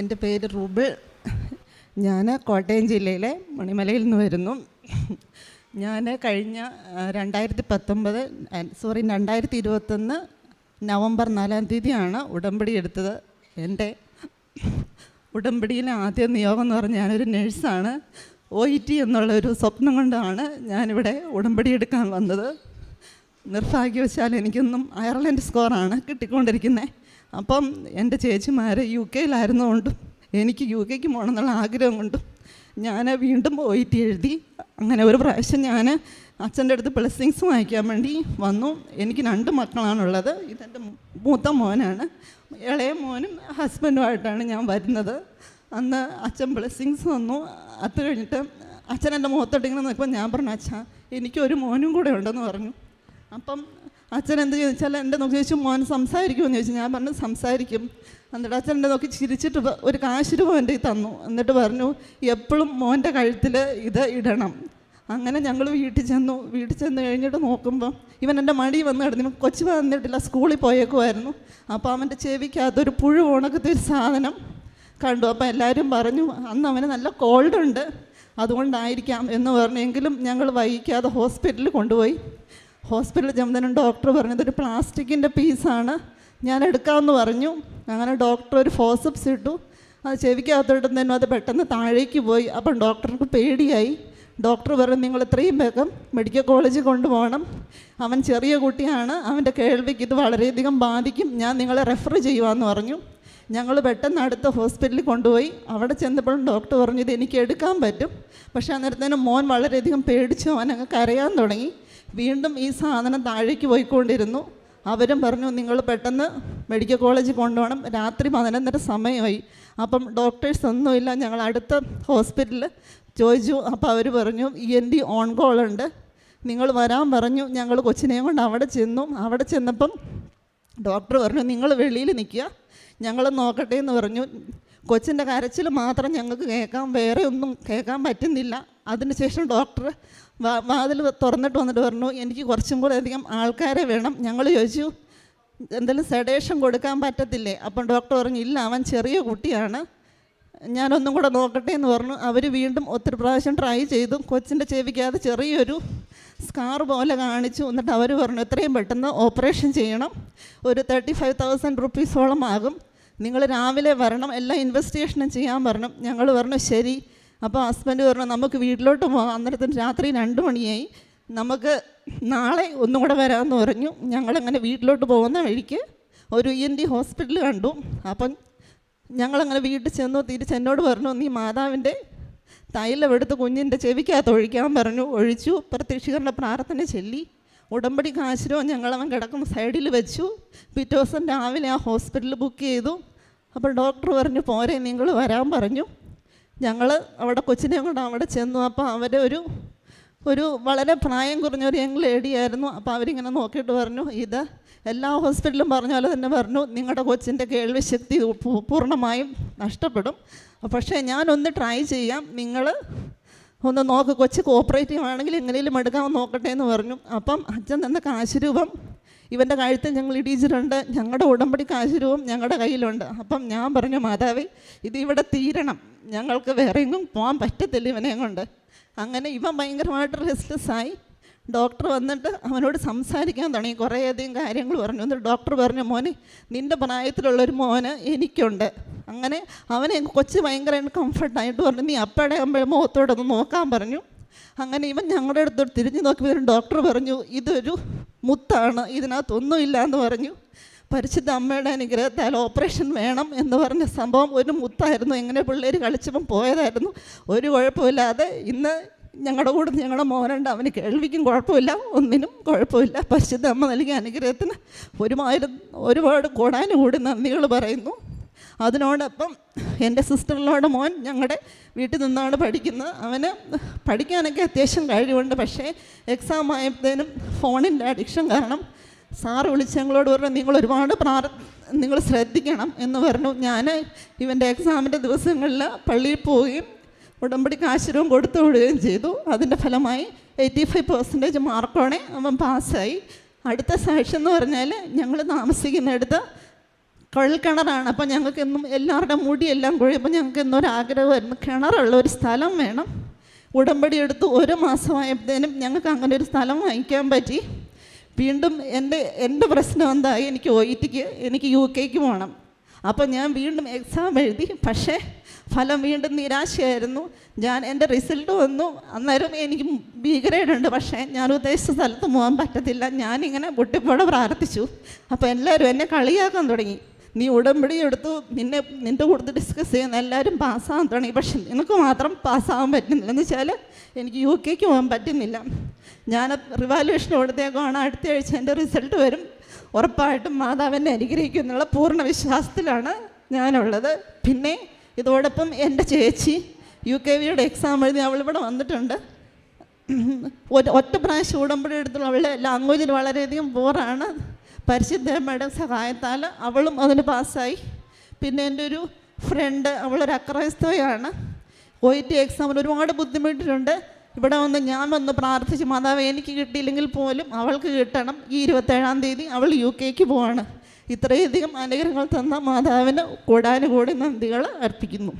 എൻ്റെ പേര് റൂബിൾ. ഞാൻ കോട്ടയം ജില്ലയിലെ മണിമലയിൽ നിന്ന് വരുന്നു. ഞാൻ കഴിഞ്ഞ 2021 നവംബർ 4-ാം തീയതിയാണ് ഉടമ്പടി എടുത്തത്. എൻ്റെ ഉടമ്പടിയിലെ ആദ്യ നിയോഗം എന്ന് പറഞ്ഞാൽ ഞാനൊരു നേഴ്സാണ്. OET എന്നുള്ളൊരു സ്വപ്നം കൊണ്ടാണ് ഞാനിവിടെ ഉടമ്പടി എടുക്കാൻ വന്നത്. നിർഭാഗ്യവശാൽ എനിക്കൊന്നും അയർലൻഡ് സ്കോറാണ് കിട്ടിക്കൊണ്ടിരിക്കുന്നത്. അപ്പം എൻ്റെ ചേച്ചിമാർ UK യിലായിരുന്നുകൊണ്ടും എനിക്ക് UK ക്ക് പോകണമെന്നുള്ള ആഗ്രഹം കൊണ്ടും ഞാൻ വീണ്ടും OET എഴുതി. അങ്ങനെ ഒരു പ്രാവശ്യം ഞാൻ അച്ഛൻ്റെ അടുത്ത് ബ്ലെസ്സിങ്സ് വാങ്ങിക്കാൻ വേണ്ടി വന്നു. എനിക്ക് 2 മക്കളാണുള്ളത്. ഇതെൻ്റെ മൂത്ത മോനാണ്. ഇളയ മോനും ഹസ്ബൻഡുമായിട്ടാണ് ഞാൻ വരുന്നത്. അന്ന് അച്ഛൻ ബ്ലെസ്സിങ്സ് വന്നു. അത് കഴിഞ്ഞിട്ട് അച്ഛൻ എൻ്റെ മുഖത്തോട്ടിങ്ങനെ നോക്കുമ്പോൾ ഞാൻ പറഞ്ഞു, അച്ഛാ എനിക്കൊരു മോനും കൂടെ ഉണ്ടെന്ന് പറഞ്ഞു. അപ്പം അച്ഛൻ എന്ത് ചോദിച്ചാൽ എൻ്റെ നോക്കി ചോദിച്ചു, മോൻ സംസാരിക്കുമെന്ന് ചോദിച്ചു. ഞാൻ പറഞ്ഞു സംസാരിക്കും. എന്നിട്ട് അച്ഛൻ എൻ്റെ നോക്കി ചിരിച്ചിട്ട് ഒരു കാശ് രൂപ എൻ്റെ തന്നു. എന്നിട്ട് പറഞ്ഞു, എപ്പോഴും മോൻ്റെ കഴുത്തിൽ ഇത് ഇടണം. അങ്ങനെ ഞങ്ങൾ വീട്ടിൽ ചെന്ന് കഴിഞ്ഞിട്ട് നോക്കുമ്പം ഇവൻ എൻ്റെ മടി വന്ന് കിടന്നു. കൊച്ചു വന്നിട്ടില്ല, സ്കൂളിൽ പോയേക്കുമായിരുന്നു. അപ്പോൾ അവൻ്റെ ചെവിക്കകത്തൊരു പുഴു ഉണക്കത്തെ ഒരു സാധനം കണ്ടു. അപ്പോൾ എല്ലാവരും പറഞ്ഞു അന്ന് അവന് നല്ല കോൾഡുണ്ട്, അതുകൊണ്ടായിരിക്കാം എന്ന് പറഞ്ഞെങ്കിലും ഞങ്ങൾ വൈകിക്കാതെ ഹോസ്പിറ്റലിൽ കൊണ്ടുപോയി. ഹോസ്പിറ്റലിൽ ചെന്നതിനും ഡോക്ടർ പറഞ്ഞതൊരു പ്ലാസ്റ്റിക്കിൻ്റെ പീസാണ്, ഞാൻ എടുക്കാമെന്ന് പറഞ്ഞു. അങ്ങനെ ഡോക്ടർ ഒരു ഫോസപ്സ് ഇട്ടു. അത് ചെവിക്കകത്തോട്ടും അത് പെട്ടെന്ന് താഴേക്ക് പോയി. അപ്പം ഡോക്ടർക്ക് പേടിയായി. ഡോക്ടർ പറഞ്ഞു, നിങ്ങൾ എത്രയും വേഗം മെഡിക്കൽ കോളേജിൽ കൊണ്ടുപോകണം, അവൻ ചെറിയ കുട്ടിയാണ്, അവൻ്റെ കേൾവിക്ക് ഇത് വളരെയധികം ബാധിക്കും, ഞാൻ നിങ്ങളെ റെഫർ ചെയ്യുവാന്ന് പറഞ്ഞു. ഞങ്ങൾ പെട്ടെന്ന് അടുത്ത ഹോസ്പിറ്റലിൽ കൊണ്ടുപോയി. അവിടെ ചെന്നപ്പോഴും ഡോക്ടർ പറഞ്ഞു ഇത് എനിക്ക് എടുക്കാൻ പറ്റും. പക്ഷേ അന്നേരത്തേനും മോൻ വളരെയധികം പേടിച്ചു, അവൻ അങ്ങ് കരയാൻ തുടങ്ങി. വീണ്ടും ഈ സാധനം താഴേക്ക് പോയിക്കൊണ്ടിരുന്നു. അവരും പറഞ്ഞു നിങ്ങൾ പെട്ടെന്ന് മെഡിക്കൽ കോളേജിൽ കൊണ്ടുപോകണം. രാത്രി 11:30 സമയമായി. അപ്പം ഡോക്ടേഴ്സ് ഒന്നുമില്ല. ഞങ്ങൾ അടുത്ത ഹോസ്പിറ്റലിൽ ചോദിച്ചു. അപ്പോൾ അവർ പറഞ്ഞു ENT ഓൺ കോളുണ്ട്, നിങ്ങൾ വരാൻ പറഞ്ഞു. ഞങ്ങൾ കൊച്ചിനെയും കൊണ്ട് അവിടെ ചെന്നു. അവിടെ ചെന്നപ്പം ഡോക്ടർ പറഞ്ഞു നിങ്ങൾ വെളിയിൽ നിൽക്കുക, ഞങ്ങൾ നോക്കട്ടെ എന്ന് പറഞ്ഞു. കൊച്ചിൻ്റെ കരച്ചിൽ മാത്രം ഞങ്ങൾക്ക് കേൾക്കാം, വേറെ ഒന്നും കേൾക്കാൻ പറ്റുന്നില്ല. അതിനുശേഷം ഡോക്ടർ വാതിൽ തുറന്നിട്ട് വന്നിട്ട് പറഞ്ഞു എനിക്ക് കുറച്ചും കൂടെ അധികം ആൾക്കാരെ വേണം. ഞങ്ങൾ ചോദിച്ചു എന്തെങ്കിലും സെഡേഷൻ കൊടുക്കാൻ പറ്റത്തില്ലേ? അപ്പം ഡോക്ടർ പറഞ്ഞു ഇല്ല, അവൻ ചെറിയ കുട്ടിയാണ്, ഞാനൊന്നും കൂടെ നോക്കട്ടെ എന്ന് പറഞ്ഞു. അവർ വീണ്ടും ഒത്തിരി പ്രാവശ്യം ട്രൈ ചെയ്തു. കൊച്ചിൻ്റെ ചെവിക്കകത്ത് ചെറിയൊരു സ്കാർ പോലെ കാണിച്ചു. എന്നിട്ട് അവർ പറഞ്ഞു എത്രയും പെട്ടെന്ന് ഓപ്പറേഷൻ ചെയ്യണം, ഒരു 35,000 റുപ്പീസോളം ആകും, നിങ്ങൾ രാവിലെ വരണം, എല്ലാ ഇൻവെസ്റ്റിഗേഷനും ചെയ്യാൻ പറഞ്ഞു. ഞങ്ങൾ പറഞ്ഞു ശരി. അപ്പോൾ ഹസ്ബൻഡ് പറഞ്ഞു നമുക്ക് വീട്ടിലോട്ട് പോകാം. അന്നേരത്തിന് രാത്രി 2 മണിയായി. നമുക്ക് നാളെ ഒന്നും കൂടെ വരാമെന്ന് പറഞ്ഞു. ഞങ്ങളങ്ങനെ വീട്ടിലോട്ട് പോകുന്ന വഴിക്ക് ഒരു ENT ഹോസ്പിറ്റൽ കണ്ടു. അപ്പം ഞങ്ങളങ്ങനെ വീട്ടിൽ ചെന്നു. തിരിച്ചെന്നോട് പറഞ്ഞു നീ മാതാവിൻ്റെ തൈലം എടുത്ത് കുഞ്ഞിൻ്റെ ചെവിക്കകത്ത് ഒഴിക്കാൻ പറഞ്ഞു. ഒഴിച്ചു. പ്രത്യക്ഷീകരണ പ്രാർത്ഥന ചൊല്ലി. ഉടമ്പടി കാശിരോ ഞങ്ങളവൻ കിടക്കുന്ന സൈഡിൽ വെച്ചു. പിറ്റേ ദിവസം രാവിലെ ആ ഹോസ്പിറ്റലിൽ ബുക്ക് ചെയ്തു. അപ്പോൾ ഡോക്ടർ പറഞ്ഞു പോരെ നിങ്ങൾ വരാൻ പറഞ്ഞു. ഞങ്ങൾ അവിടെ കൊച്ചിനെ കൊണ്ട് അവിടെ ചെന്നു. അപ്പോൾ അവർ ഒരു വളരെ പ്രായം കുറഞ്ഞൊരു യങ് ലേഡിയായിരുന്നു. അപ്പോൾ അവരിങ്ങനെ നോക്കിയിട്ട് പറഞ്ഞു ഇത് എല്ലാ ഹോസ്പിറ്റലും പറഞ്ഞ പോലെ തന്നെ പറഞ്ഞു നിങ്ങളുടെ കൊച്ചിൻ്റെ കേൾവിശക്തി പൂർണ്ണമായും നഷ്ടപ്പെടും, പക്ഷേ ഞാനൊന്ന് ട്രൈ ചെയ്യാം, നിങ്ങൾ ഒന്ന് നോക്ക്, കൊച്ച് കോപ്പറേറ്റീവ് ആണെങ്കിൽ എങ്ങനെയും എടുക്കാമെന്ന് നോക്കട്ടെ എന്ന് പറഞ്ഞു. അപ്പം അച്ഛൻ തന്ന കാശുരൂപം ഇവൻ്റെ കഴുത്തിൽ ഞങ്ങൾ ഇടിച്ചിട്ടുണ്ട്. ഞങ്ങളുടെ ഉടമ്പടി കാശുരൂപം ഞങ്ങളുടെ കയ്യിലുണ്ട്. അപ്പം ഞാൻ പറഞ്ഞു മാതാവേ ഇതിവിടെ തീരണം, ഞങ്ങൾക്ക് വേറെ എങ്ങും പോകാൻ പറ്റത്തില്ല ഇവനെ കൊണ്ട്. അങ്ങനെ ഇവൻ ഭയങ്കരമായിട്ട് റെസ്റ്റ്ലെസ്സായി. ഡോക്ടർ വന്നിട്ട് അവനോട് സംസാരിക്കാൻ തുടങ്ങി. കുറേയധികം കാര്യങ്ങൾ പറഞ്ഞു. എന്നിട്ട് ഡോക്ടർ പറഞ്ഞു മോനെ നിൻ്റെ പ്രായത്തിലുള്ളൊരു മോന് എനിക്കുണ്ട്. അങ്ങനെ അവനെ കൊച്ച് ഭയങ്കര കംഫർട്ടായിട്ട് പറഞ്ഞു നീ അപ്പടെ മുഖത്തോടൊന്ന് നോക്കാൻ പറഞ്ഞു. അങ്ങനെ ഇവൻ ഞങ്ങളുടെ അടുത്തോട്ട് തിരിഞ്ഞു നോക്കിയപ്പോൾ ഡോക്ടർ പറഞ്ഞു ഇതൊരു മുത്താണ്, ഇതിനകത്തൊന്നുമില്ല എന്ന് പറഞ്ഞു. പരിശുദ്ധ അമ്മയുടെ അനുഗ്രഹത്താൽ ഓപ്പറേഷൻ വേണം എന്ന് പറഞ്ഞ സംഭവം ഒരു മുത്തായിരുന്നു. എങ്ങനെ പിള്ളേർ കളിച്ചപ്പം പോയതായിരുന്നു, ഒരു കുഴപ്പമില്ലാതെ ഇന്ന് ഞങ്ങളുടെ കൂടെ ഞങ്ങളുടെ മോനുണ്ട്. അവന് കേൾവിക്കും കുഴപ്പമില്ല, ഒന്നിനും കുഴപ്പമില്ല. പരിശുദ്ധ അമ്മ നൽകിയ അനുഗ്രഹത്തിന് ഒരുപാട് കൂടാനുകൂടി നന്ദികൾ പറയുന്നു. അതിനോടൊപ്പം എൻ്റെ സിസ്റ്ററിനോട് മോൻ ഞങ്ങളുടെ വീട്ടിൽ നിന്നാണ് പഠിക്കുന്നത്. അവന് പഠിക്കാനൊക്കെ അത്യാവശ്യം കഴിവുണ്ട്. പക്ഷേ എക്സാം ആയപ്പോഴത്തേനും ഫോണിൻ്റെ അഡിക്ഷൻ കാരണം സാറ് വിളിച്ച് ഞങ്ങളോട് പറഞ്ഞു നിങ്ങൾ ഒരുപാട് നിങ്ങൾ ശ്രദ്ധിക്കണം എന്ന് പറഞ്ഞു. ഞാൻ ഇവൻ്റെ എക്സാമിൻ്റെ ദിവസങ്ങളിൽ പള്ളിയിൽ പോവുകയും ഉടമ്പടി കാശുരവും കൊടുത്തു വിടുകയും ചെയ്തു. അതിൻ്റെ ഫലമായി 85% മാർക്കോടെ അവൻ പാസ്സായി. അടുത്ത സാക്ഷ്യം എന്ന് പറഞ്ഞാൽ ഞങ്ങൾ താമസിക്കുന്നിടത്ത് കുഴൽക്കിണറാണ്. അപ്പോൾ ഞങ്ങൾക്ക് എന്നും എല്ലാവരുടെ മുടിയെല്ലാം കുഴിയുമ്പോൾ ഞങ്ങൾക്ക് എന്നും ഒരു ആഗ്രഹമായിരുന്നു, കിണറുള്ള ഒരു സ്ഥലം വേണം. ഉടമ്പടി എടുത്ത് 1 മാസമായപ്പോഴത്തേനും ഞങ്ങൾക്ക് അങ്ങനെ ഒരു സ്ഥലം വാങ്ങിക്കാൻ പറ്റി. വീണ്ടും എൻ്റെ പ്രശ്നം എന്തായി, എനിക്ക് UK പോകണം. അപ്പോൾ ഞാൻ വീണ്ടും എക്സാം എഴുതി, പക്ഷേ ഫലം വീണ്ടും നിരാശയായിരുന്നു. എൻ്റെ റിസൾട്ട് വന്നു, അന്നേരം എനിക്ക് B ഗ്രേഡ് ഉണ്ട്, പക്ഷേ ഞാൻ ഉദ്ദേശിച്ച സ്ഥലത്ത് പോകാൻ പറ്റത്തില്ല. ഞാനിങ്ങനെ പൊട്ടിപ്പോടെ പ്രാർത്ഥിച്ചു. അപ്പോൾ എല്ലാവരും എന്നെ കളിയാക്കാൻ തുടങ്ങി, നീ ഉടമ്പടി എടുത്തു, നിൻ്റെ കൂടുതൽ ഡിസ്കസ് ചെയ്യുന്ന എല്ലാവരും പാസ്സാകാൻ തുടങ്ങി, പക്ഷെ നിനക്ക് മാത്രം പാസ്സാകാൻ പറ്റുന്നില്ല. എന്ന് വെച്ചാൽ എനിക്ക് UK പോകാൻ പറ്റുന്നില്ല. ഞാൻ റിവാലുവേഷൻ കൊടുത്തേക്കാണ്, അടുത്ത ആഴ്ച എൻ്റെ റിസൾട്ട് വരും, ഉറപ്പായിട്ടും മാതാവിനെ അനുഗ്രഹിക്കും എന്നുള്ള പൂർണ്ണ വിശ്വാസത്തിലാണ് ഞാനുള്ളത്. പിന്നെ ഇതോടൊപ്പം എൻ്റെ ചേച്ചി UKVയുടെ എക്സാം എഴുതി അവളിവിടെ വന്നിട്ടുണ്ട്. ഒറ്റ പ്രാവശ്യം ഉടമ്പടി എടുത്തുള്ള അവളുടെ ലാംഗ്വേജിൽ വളരെയധികം പോറാണ്. പരിശുദ്ധമ്മയുടെ സഹായത്താൽ അവളും അതിന് പാസ്സായി. പിന്നെ എൻ്റെ ഒരു ഫ്രണ്ട്, അവളൊരു അക്രൈസ്തവയാണ്, OET എക്സാമിൽ ഒരുപാട് ബുദ്ധിമുട്ടിട്ടുണ്ട്. ഇവിടെ ഞാൻ വന്ന് പ്രാർത്ഥിച്ച്, മാതാവ് എനിക്ക് കിട്ടിയില്ലെങ്കിൽ പോലും അവൾക്ക് കിട്ടണം. ഈ 27-ാം തീയതി അവൾ UK പോവാണ്. ഇത്രയധികം അനുഗ്രഹങ്ങൾ തന്ന മാതാവിന് കോടാനുകോടി നന്ദികൾ അർപ്പിക്കുന്നു.